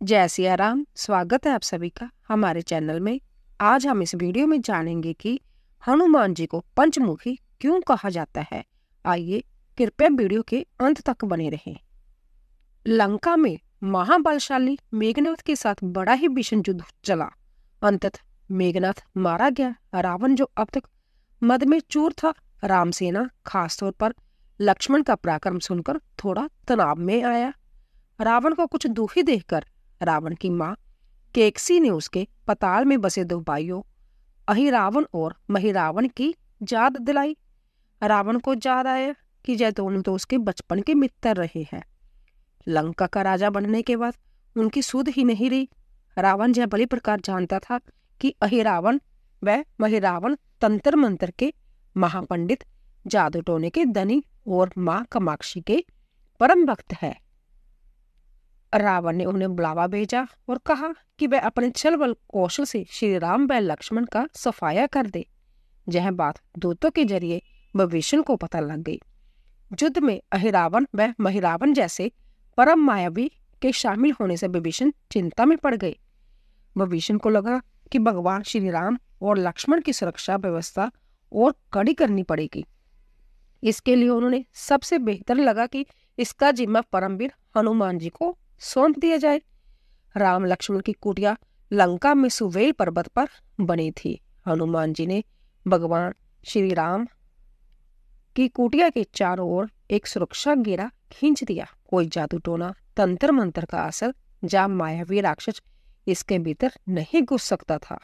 जय सिया राम। स्वागत है आप सभी का हमारे चैनल में। आज हम इस वीडियो में जानेंगे कि हनुमान जी को पंचमुखी क्यों कहा जाता है। आइए कृपया वीडियो के अंत तक बने रहें। लंका में महाबलशाली मेघनाथ के साथ बड़ा ही भीषण युद्ध चला। अंततः मेघनाथ मारा गया। रावण जो अब तक मद में चूर था, रामसेना खासतौर पर लक्ष्मण का पराक्रम सुनकर थोड़ा तनाव में आया। रावण को कुछ दुखी देखकर रावण की माँ केकसी ने उसके पताल में बसे दो भाइयों अहिरावण और महिरावण की याद दिलाई। रावण को याद आया कि यह दोनों तो उसके बचपन के मित्र रहे हैं। लंका का राजा बनने के बाद उनकी सुध ही नहीं रही। रावण यह भली प्रकार जानता था कि अहिरावण व महिरावण तंत्र मंत्र के महापंडित, जादू टोने के धनी और माँ कामाक्षी के परम भक्त है। रावण ने उन्हें बुलावा भेजा और कहा कि वह अपने छल बल कौशल से श्री राम व लक्ष्मण का सफाया कर दे। यह बात दूतों के जरिए विभीषण को पता लग गई। युद्ध में अहिरावण व महिरावण जैसे परम मायावी के शामिल होने से विभीषण चिंता में पड़ गए। विभीषण को लगा कि भगवान श्री राम और लक्ष्मण की सुरक्षा व्यवस्था और कड़ी करनी पड़ेगी। इसके लिए उन्होंने सबसे बेहतर लगा कि इसका जिम्मा परमवीर हनुमान जी को सौंप दिया जाए। राम लक्ष्मण की कुटिया लंका में सुवेल पर्वत पर बनी थी। हनुमान जी ने भगवान श्री राम की कुटिया के चारों ओर एक सुरक्षा घेरा खींच दिया। कोई जादू टोना, तंत्र मंत्र का असर या मायावी राक्षस इसके भीतर नहीं घुस सकता था।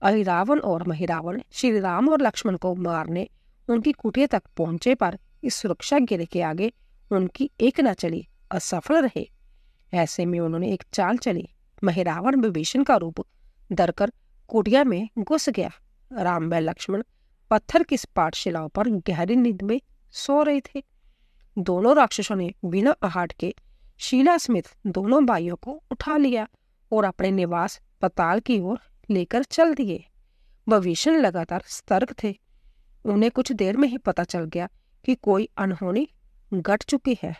अहिरावण और महिरावण श्री राम और लक्ष्मण को मारने उनकी कुटिया तक पहुंचे, पर इस सुरक्षा घेरे के आगे उनकी एक न चली, असफल रहे। ऐसे में उन्होंने एक चाल चली। महिरावण विभीषण का रूप धरकर कुटिया में घुस गया। राम व लक्ष्मण पत्थर की पाठशिलाओं पर गहरी नींद में सो रहे थे। दोनों राक्षसों ने बिना आहट के शीला समेत दोनों भाइयों को उठा लिया और अपने निवास पताल की ओर लेकर चल दिए। विभीषण लगातार सतर्क थे। उन्हें कुछ देर में ही पता चल गया कि कोई अनहोनी घट चुकी है।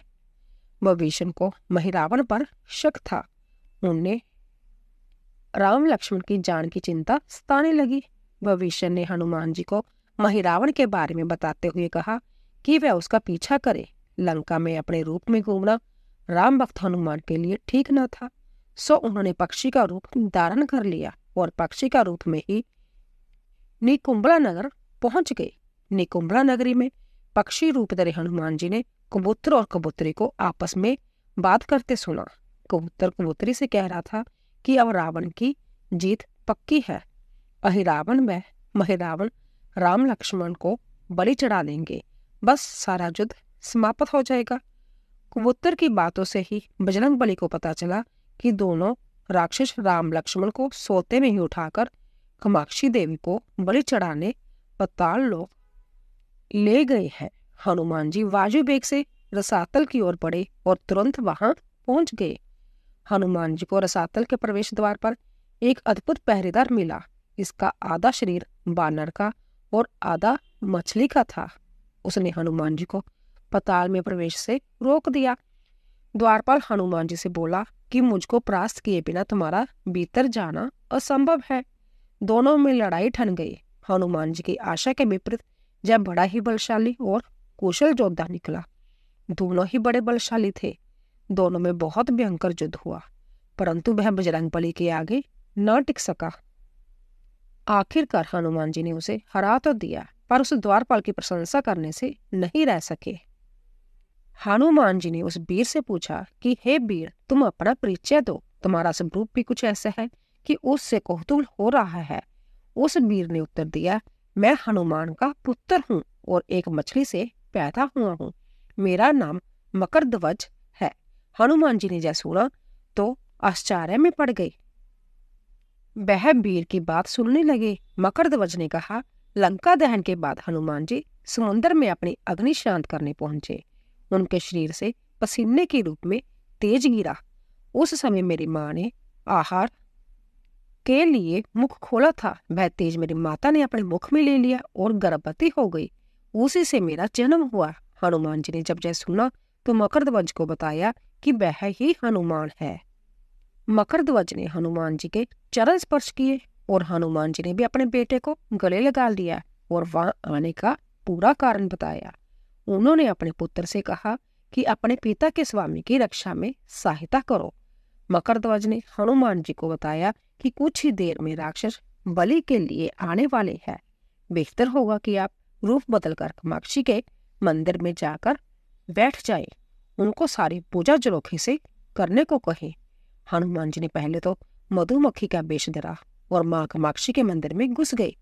विभीषण को महिरावण पर शक था। उन्हें राम लक्ष्मण की जान की चिंता सताने लगी। विभीषण ने हनुमान जी को महिरावण के बारे में बताते हुए कहा कि वह उसका पीछा करे। लंका में अपने रूप में घूमना राम भक्त हनुमान के लिए ठीक न था, सो उन्होंने पक्षी का रूप धारण कर लिया और पक्षी का रूप में ही निकुंभला नगर पहुंच गए। निकुंभला नगरी में पक्षी रूप धरे हनुमान जी ने कबूतर और कबूतरी को आपस में बात करते सुना। कबूतर कबूतरी से कह रहा था कि अब रावण की जीत पक्की है। अहिरावण व महिरावण राम लक्ष्मण को बलि चढ़ा देंगे, बस सारा युद्ध समाप्त हो जाएगा। कबूतर की बातों से ही बजरंग बली को पता चला कि दोनों राक्षस राम लक्ष्मण को सोते में ही उठाकर कामाक्षी देवी को बलि चढ़ाने पाताल लोक ले गए हैं। हनुमान जी वायु वेग से रसातल की ओर बढ़े और तुरंत वहां पहुंच गए। हनुमान जी को रसातल के प्रवेश द्वार पर एक अद्भुत पहरेदार मिला। इसका आधा शरीर बानर का और आधा मछली का था। उसने हनुमान जी को पाताल में प्रवेश से रोक दिया। द्वारपाल हनुमान जी से बोला कि मुझको परास्त किए बिना तुम्हारा भीतर जाना असंभव है। दोनों में लड़ाई ठन गई। हनुमान जी की आशा के विपरीत यह बड़ा ही बलशाली और कुशल योद्धा निकला। दोनों ही बड़े बलशाली थे। दोनों में बहुत भयंकर युद्ध हुआ, परंतु वह बजरंग बली के आगे न टिक सका। आखिरकार हनुमान जी ने उसे हरा तो दिया, पर उस द्वारपाल की प्रशंसा करने से नहीं रह सके। हनुमान जी ने उस वीर से पूछा कि हे वीर, तुम अपना परिचय दो। तुम्हारा स्वरूप भी कुछ ऐसा है कि उससे कौतूहल हो रहा है। उस वीर ने उत्तर दिया, मैं हनुमान का पुत्र हूँ और एक मछली से पैदा हुआ हूँ। मेरा नाम मकरध्वज है। हनुमान जी ने जब सुना तो आश्चर्य में पड़ गई। वह वीर की बात सुनने लगे। मकरध्वज ने कहा, लंका दहन के बाद हनुमान जी समुद्र में अपनी अग्नि शांत करने पहुंचे। उनके शरीर से पसीने के रूप में तेज गिरा। उस समय मेरी माँ ने आहार के लिए मुख खोला था। वह तेज मेरी माता ने अपने मुख में ले लिया और गर्भवती हो गई। उसी से मेरा जन्म हुआ। हनुमान जी ने जब यह सुना तो मकरध्वज को बताया कि वह ही हनुमान है। मकरध्वज ने हनुमान जी के चरण स्पर्श किए और हनुमान जी ने भी अपने बेटे को गले लगा लिया और वहां आने का पूरा कारण बताया। उन्होंने अपने पुत्र से कहा कि अपने पिता के स्वामी की रक्षा में सहायता करो। मकरध्वज ने हनुमान जी को बताया कि कुछ ही देर में राक्षस बलि के लिए आने वाले हैं। बेहतर होगा कि आप रूप बदलकर कामाक्षी के मंदिर में जाकर बैठ जाएं। उनको सारी पूजा जरोखे से करने को कहें। हनुमान जी ने पहले तो मधुमक्खी का वेश धरा और माँ कामाक्षी के मंदिर में घुस गए।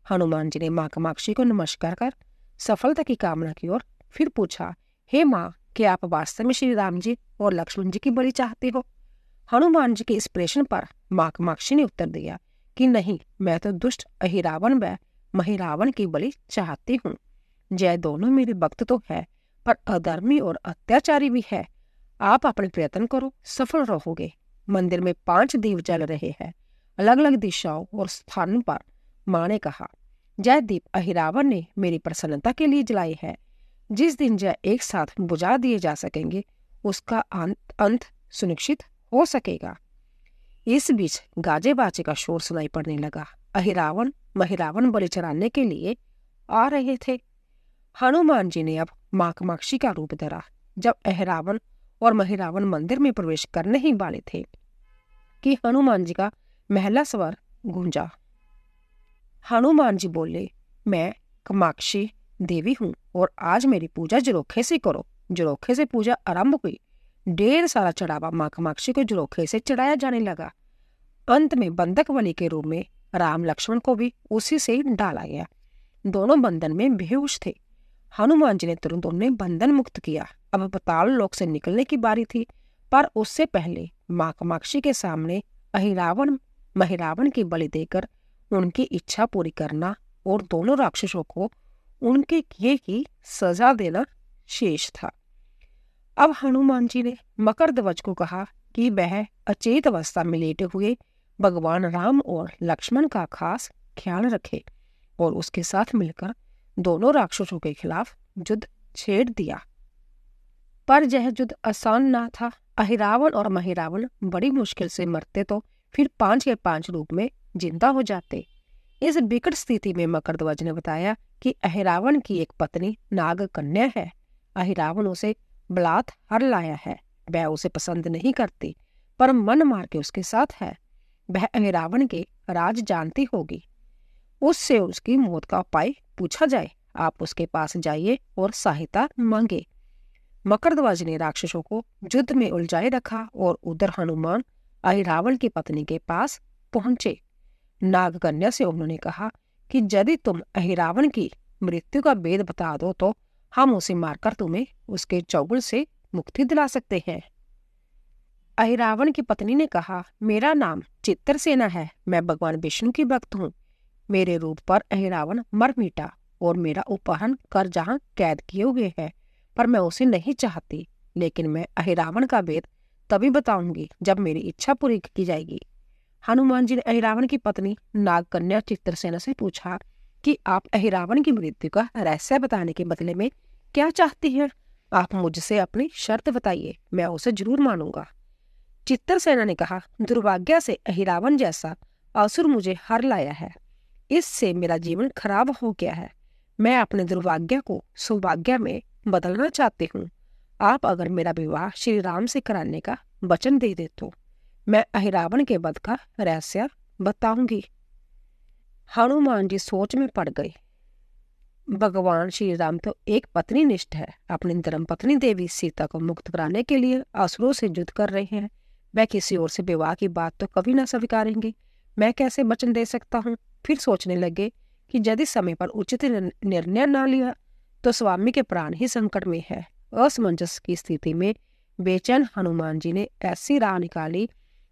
हनुमान जी ने माँ कामाक्षी को नमस्कार कर सफलता की कामना की और फिर पूछा, हे माँ, क्या आप वास्तव में श्री राम जी और लक्ष्मण जी की बलि चाहते हो? हनुमान जी के इस प्रश्न पर माँ कामाक्षी ने उत्तर दिया कि नहीं, मैं तो दुष्ट अहिरावण व महिरावण की बलि चाहती हूँ। जय दोनों मेरे भक्त तो है, पर अधर्मी और अत्याचारी भी है। आप अपने प्रयत्न करो, सफल रहोगे। मंदिर में 5 दीप जल रहे हैं, अलग अलग दिशाओं और स्थानों पर। माँ ने कहा, जय दीप अहिरावण ने मेरी प्रसन्नता के लिए जलाए हैं। जिस दिन जय एक साथ बुझा दिए जा सकेंगे, उसका अंत सुनिश्चित हो सकेगा। इस बीच गाजे बाजे का शोर सुनाई पड़ने लगा। अहिरावण महिरावण बलि चढ़ाने के लिए आ रहे थे। हनुमान जी ने अब माँ कामाक्षी का रूप धरा। जब अहिरावण और महिरावण मंदिर में प्रवेश करने ही वाले थे कि हनुमान जी का महला स्वर गूंजा। हनुमान जी बोले, मैं कामाक्षी देवी हूँ और आज मेरी पूजा जरोखे से करो। जरोखे से पूजा आरंभ हुई। ढेर सारा चढ़ावा माँ कामाक्षी को जरोखे से चढ़ाया जाने लगा। अंत में बंधक बलि के रूप में राम लक्ष्मण को भी उसी से डाला गया। दोनों बंधन में बेहोश थे। हनुमान जी ने तुरंत उन्हें बंधन मुक्त किया। अब पाताल लोक से निकलने की बारी थी, पर उससे पहले माँ कामाक्षी के सामने अहिरावण महिरावण की बलि देकर उनकी इच्छा पूरी करना और दोनों राक्षसों को उनके किए की सजा देना शेष था। अब हनुमान जी ने मकरध्वज को कहा कि वह अचेत अवस्था में लेटे हुए भगवान राम और लक्ष्मण का खास ख्याल रखे और उसके साथ मिलकर दोनों राक्षसों के खिलाफ युद्ध छेड़ दिया। पर यह युद्ध आसान ना था। अहिरावण और महिरावण बड़ी मुश्किल से मरते तो फिर 5 के 5 रूप में जिंदा हो जाते। इस विकट स्थिति में मकरध्वज ने बताया कि अहिरावण की एक पत्नी नाग कन्या है। अहिरावण उसे बलात् हर लाया है। वह उसे पसंद नहीं करती, पर मन मार के उसके साथ है। वह अहिरावण के राज जानती होगी। उससे उसकी मौत का उपाय पूछा जाए। आप उसके पास जाइए और सहायता मांगे। मकरध्वज ने राक्षसों को युद्ध में उलझाए रखा और उधर हनुमान अहिरावण की पत्नी के पास पहुंचे। नागकन्या से उन्होंने कहा कि यदि तुम अहिरावण की मृत्यु का भेद बता दो तो हम उसे मारकर तुम्हें उसके चौगुल से मुक्ति दिला सकते हैं। अहिरावण की पत्नी ने कहा, मेरा नाम चित्रसेना है। मैं भगवान विष्णु की भक्त हूँ। मेरे रूप पर अहिरावण मर मिटा और मेरा अपहरण कर जहाँ कैद किए हुए है, पर मैं उसे नहीं चाहती। लेकिन मैं अहिरावण का भेद तभी बताऊंगी जब मेरी इच्छा पूरी की जाएगी। हनुमान जी ने अहिरावण की पत्नी नागकन्या चित्रसेना से पूछा कि आप अहिरावण की मृत्यु का रहस्य बताने के बदले में क्या चाहती हैं? आप मुझसे अपनी शर्त बताइए, मैं उसे जरूर मानूंगा। चित्रसेना ने कहा, दुर्भाग्य से अहिरावण जैसा असुर मुझे हर लाया है। इससे मेरा जीवन खराब हो गया है। मैं अपने दुर्भाग्य को सौभाग्य में बदलना चाहती हूँ। आप अगर मेरा विवाह श्री राम से कराने का वचन दे दे तो मैं अहिरावण के वध का रहस्य बताऊंगी। हनुमान जी सोच में पड़ गए। भगवान श्री राम तो एक पत्नी निष्ठ है। अपनी धर्म पत्नी देवी सीता को मुक्त कराने के लिए असुरों से युद्ध कर रहे हैं। वह किसी और से विवाह की बात तो कभी ना स्वीकारेंगे। मैं कैसे वचन दे सकता हूँ? फिर सोचने लगे कि यदि समय पर उचित निर्णय न लिया तो स्वामी के प्राण ही संकट में है। असमंजस की स्थिति में बेचैन हनुमान जी ने ऐसी राह निकाली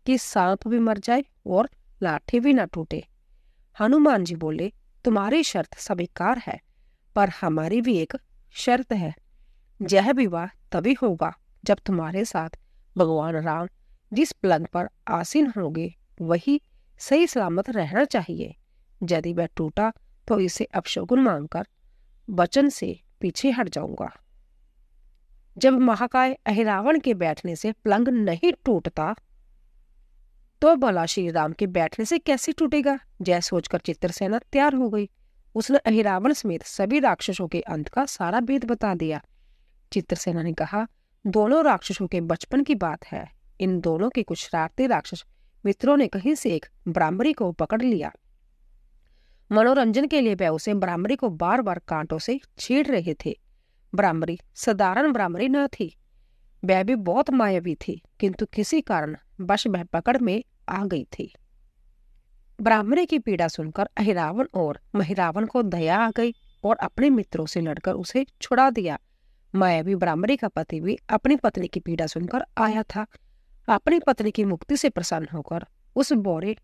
कि सांप भी मर जाए और लाठी भी न टूटे। हनुमान जी बोले, तुम्हारी शर्त स्वीकार है, पर हमारी भी एक शर्त है। यह विवाह तभी होगा जब तुम्हारे साथ भगवान राम जिस पलंग पर आसीन होंगे वही सही सलामत रहना चाहिए। यदि वह टूटा तो इसे अपशगुन मानकर वचन से पीछे हट जाऊंगा। जब महाकाय अहिरावण के बैठने से पलंग नहीं टूटता तो भला श्री राम के बैठने से कैसे टूटेगा। जय सोचकर चित्रसेना तैयार हो गई। उसने अहिरावण समेत सभी राक्षसों के अंत का सारा भेद बता दिया। चित्रसेना ने कहा, दोनों राक्षसों के बचपन की बात है। इन दोनों के कुछ शरारती राक्षस मित्रों ने कहीं से एक ब्राह्मणी को पकड़ लिया। मनोरंजन के लिए वह उसे ब्राह्मणी को बार बार कांटों से छेड़ रहे थे। ब्राह्मणी साधारण ब्राह्मणी न थी, वह भी बहुत मायावी थी, किंतु किसी कारण वश वह पकड़ में आ गई थी। ब्राह्मणी की पीड़ा सुनकर अहिरावण और महिरावण को दया आ गई और अपने मित्रों से लड़कर उसे छुड़ा दिया। मायावी ब्राह्मणी का पति भी अपनी पत्नी की पीड़ा सुनकर आया था। अपनी पत्नी की मुक्ति से प्रसन्न होकर उस बौरे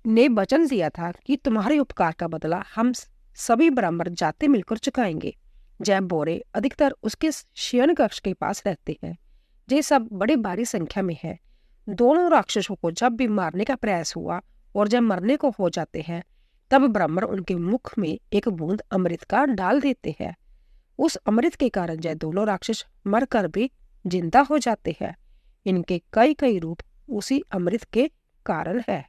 ने वचन दिया था कि तुम्हारे उपकार का बदला हम सभी ब्राह्मण जाते मिलकर चुकाएंगे। जय बोरे अधिकतर उसके शयन कक्ष के पास रहते हैं। ये सब बड़ी भारी संख्या में है। दोनों राक्षसों को जब भी मारने का प्रयास हुआ और जब मरने को हो जाते हैं, तब ब्राह्मण उनके मुख में एक बूंद अमृत का डाल देते हैं। उस अमृत के कारण जय दोनों राक्षस मरकर भी जिंदा हो जाते हैं। इनके कई कई रूप उसी अमृत के कारण है।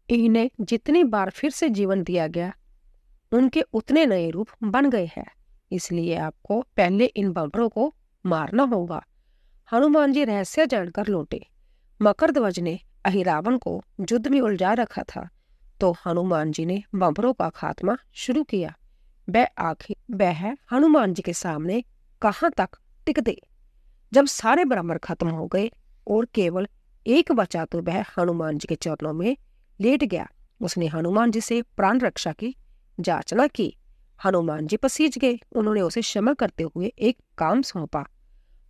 इन्हें जितनी बार फिर से जीवन दिया गया, उनके उतने नए रूप बन गए हैं। इसलिए आपको पहले इन बानरों को मारना होगा। हनुमान जी रहस्य जानकर लौटे। मकरध्वज ने अहिरावण को युद्ध में उलझा रखा था, तो हनुमान जी ने बानरों का खात्मा शुरू किया। वह हनुमान जी के सामने कहाँ तक टिक दे। जब सारे ब्राह्मण खत्म हो गए और केवल एक बचा, तो वह हनुमान जी के चरणों में लेट गया। उसने हनुमान जी से प्राण रक्षा की याचना की। हनुमान जी पसीज गए। उन्होंने उसे क्षमा करते हुए एक काम सौंपा।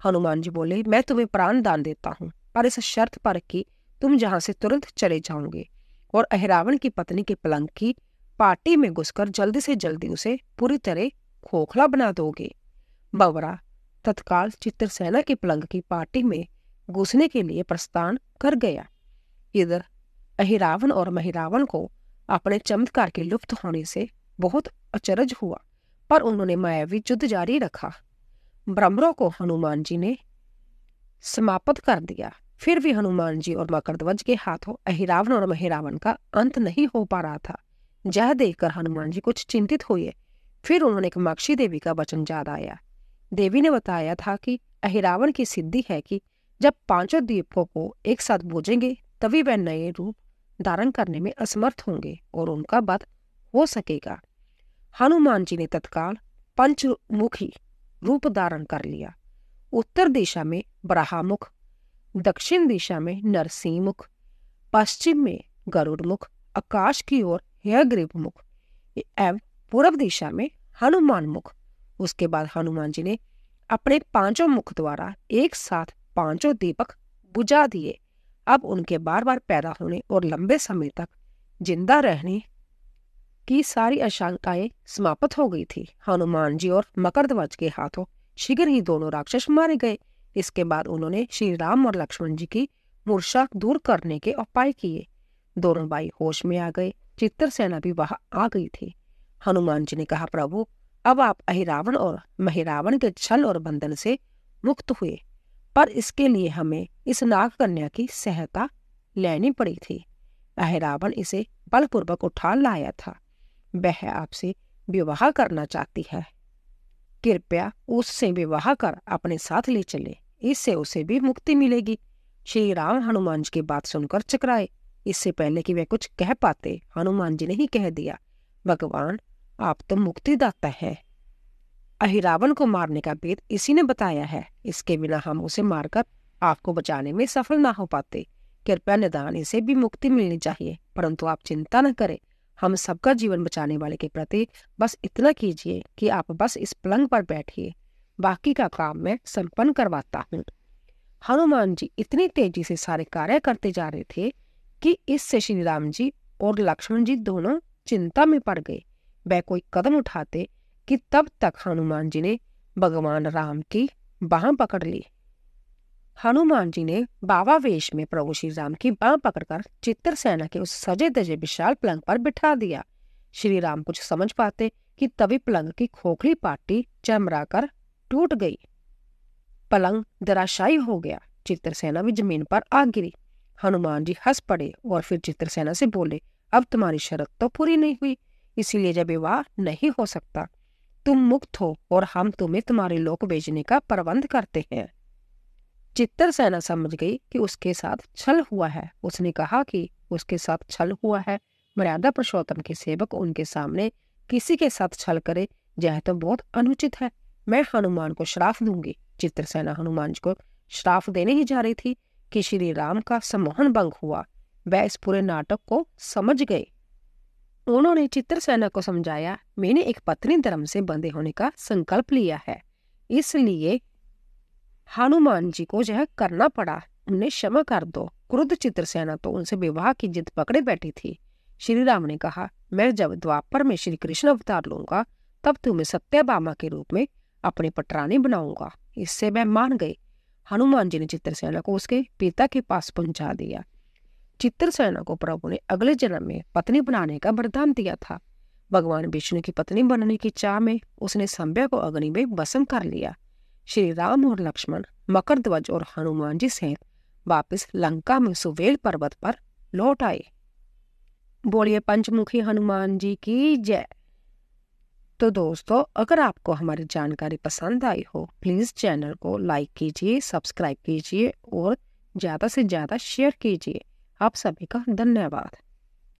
हनुमान जी बोले, मैं तुम्हें प्राण दान देता हूँ, पर इस शर्त पर कि तुम जहां से तुरंत चले जाओगे और अहिरावण की पत्नी के पलंग की पार्टी में घुसकर जल्दी से जल्दी उसे पूरी तरह खोखला बना दोगे। बवरा तत्काल चित्रसेना के पलंग की पार्टी में घुसने के लिए प्रस्थान कर गया। इधर अहिरावण और महिरावण को अपने चमत्कार के लुप्त होने से बहुत अचरज हुआ, पर उन्होंने मायावी युद्ध जारी रखा। ब्राह्मणों को हनुमान जी ने समाप्त कर दिया। फिर भी हनुमान जी और मकरध्वज के हाथों अहिरावण और महिरावण का अंत नहीं हो पा रहा था। यह देखकर हनुमान जी कुछ चिंतित हुए। फिर उन्होंने कामाक्षी देवी का वचन याद आया। देवी ने बताया था कि अहिरावण की सिद्धि है कि जब पांचों द्वीपों को एक साथ बूझेंगे, तभी वह नए रूप धारण करने में असमर्थ होंगे और उनका वध हो सकेगा। हनुमान जी ने तत्काल पंचमुखी रूप धारण कर लिया। उत्तर दिशा में बराहमुख, दक्षिण दिशा में नरसिंह मुख, पश्चिम में गरुड़ मुख, आकाश की ओर हयग्रीव मुख एवं पूर्व दिशा में हनुमान मुख। उसके बाद हनुमान जी ने अपने पांचों मुख द्वारा एक साथ पांचों दीपक बुझा दिए। अब उनके बार बार पैदा होने और लंबे समय तक जिंदा रहने की सारी आशंकाएं समाप्त हो गई थी। हनुमान जी और मकरध्वज के हाथों शीघ्र ही दोनों राक्षस मारे गए। इसके बाद उन्होंने श्री राम और लक्ष्मण जी की मूर्छा दूर करने के उपाय किए। दोनों भाई होश में आ गए। चित्रसेना भी वहां आ गई थी। हनुमान जी ने कहा, प्रभु, अब आप अहिरावण और महिरावण के छल और बंधन से मुक्त हुए, पर इसके लिए हमें इस नाग कन्या की सहायता लेनी पड़ी थी। अहिरावण इसे बलपूर्वक उठा लाया था। वह आपसे विवाह करना चाहती है। कृपया उससे विवाह कर अपने साथ ले चले, इससे उसे भी मुक्ति मिलेगी। श्री राम हनुमान जी की बात सुनकर चकराए। इससे पहले कि वे कुछ कह पाते, हनुमान जी ने ही कह दिया, भगवान, आप तो मुक्तिदाता है। अहिरावण को मारने का भेद इसी ने बताया है। इसके बिना हम उसे मारकर आपको बचाने में सफल ना हो पाते। कृपया निदान इसे भी मुक्ति मिलनी चाहिए, परंतु आप चिंता न करें। हम सबका जीवन बचाने वाले के प्रति बस इतना कीजिए कि आप बस इस पलंग पर बैठिए, बाकी का काम मैं संपन्न करवाता हूँ। हनुमान जी इतनी तेजी से सारे कार्य करते जा रहे थे कि इससे श्री राम जी और लक्ष्मण जी दोनों चिंता में पड़ गए। वह कोई कदम उठाते कि तब तक हनुमान जी ने भगवान राम की बाह पकड़ ली। हनुमान जी ने बाबा वेश में प्रभु श्री राम की बाह पकड़कर चित्रसेना के उस सजे धजे विशाल पलंग पर बिठा दिया। श्री राम कुछ समझ पाते कि तभी पलंग की खोखली पाटी चमराकर टूट गई। पलंग धराशायी हो गया। चित्रसेना भी जमीन पर आ गिरी। हनुमान जी हंस पड़े और फिर चित्रसेना से बोले, अब तुम्हारी शर्त तो पूरी नहीं हुई, इसीलिए जब विवाह नहीं हो सकता। तुम मुक्त हो और हम तुम्हें तुम्हारे लोक भेजने का प्रबंध करते हैं। चित्रसेना समझ गई कि उसके साथ छल हुआ है। उसने कहा कि उसके साथ छल हुआ है। मर्यादा पुरुषोत्तम के सेवक उनके सामने किसी के साथ छल करे, यह तो बहुत अनुचित है। मैं हनुमान को श्राप दूंगी। चित्रसेना हनुमान जी को श्राप देने ही जा रही थी कि श्री राम का सम्मोहन भंग हुआ। वह इस पूरे नाटक को समझ गए। उन्होंने चित्रसेना को समझाया, मैंने एक पत्नी धर्म से बंधे होने का संकल्प लिया है, इसलिए हनुमान जी को यह करना पड़ा। उन्हें क्षमा कर दो। क्रुद्ध चित्रसेना तो उनसे विवाह की जिद पकड़े बैठी थी। श्री राम ने कहा, मैं जब द्वापर में श्री कृष्ण अवतार लूंगा तब तुम्हें सत्यभामा के रूप में अपनी पटरानी बनाऊंगा। इससे वह मान गई। हनुमान जी ने चित्रसेना को उसके पिता के पास पहुंचा दिया। चित्रसेना को प्रभु ने अगले जन्म में पत्नी बनाने का वरदान दिया था। भगवान विष्णु की पत्नी बनने की चाह में उसने संध्या को अग्नि में भस्म कर लिया। श्री राम और लक्ष्मण मकरध्वज और हनुमान जी सहित वापस लंका में सुवेल पर्वत पर लौट आए। बोलिए पंचमुखी हनुमान जी की जय। तो दोस्तों, अगर आपको हमारी जानकारी पसंद आई हो, प्लीज चैनल को लाइक कीजिए, सब्सक्राइब कीजिए और ज्यादा से ज्यादा शेयर कीजिए। आप सभी का धन्यवाद।